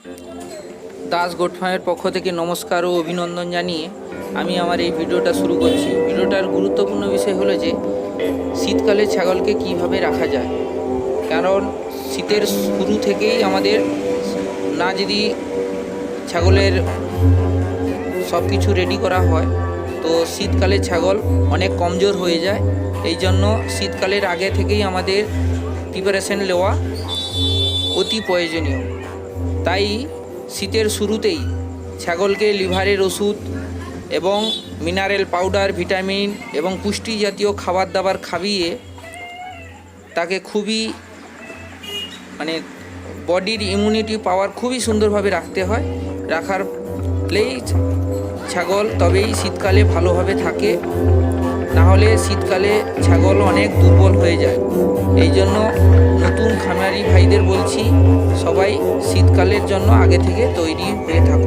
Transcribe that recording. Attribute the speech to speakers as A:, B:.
A: Das goat ফার্মের পক্ষ থেকে নমস্কার ও অভিনন্দন জানিয়ে আমি আমার এই ভিডিওটা শুরু করছি। ভিডিওটার গুরুত্বপূর্ণ বিষয় হলো যে শীতকালে ছাগলকে কিভাবে রাখা যায়। কারণ শীতের শুরু থেকেই আমাদের না যদি ছাগলের সব কিছু রেডি করা হয় তো শীতকালে ছাগল অনেক কমজোর হয়ে যায়। এই জন্য শীতকালের আগে থেকেই আমাদের প্রিপারেশন নেওয়া অতি প্রয়োজনীয়। তাই শীতের শুরুতেই ছাগলকে লিভারের ওষুধ এবং মিনারেল পাউডার, ভিটামিন এবং পুষ্টি জাতীয় খাবার দাবার খাইয়ে তাকে খুবই বডির ইমিউনিটি পাওয়ার খুবই সুন্দরভাবে রাখতে হয়। রাখারলেই ছাগল তবেই শীতকালে ভালোভাবে থাকে, না হলে শীতকালে ছাগল অনেক দুর্বল হয়ে যায়। এই জন্য নতুন খামারি ভাইদের বলছি, সবাই শীতকালের জন্য আগে থেকে তৈরি হয়ে থাকুন।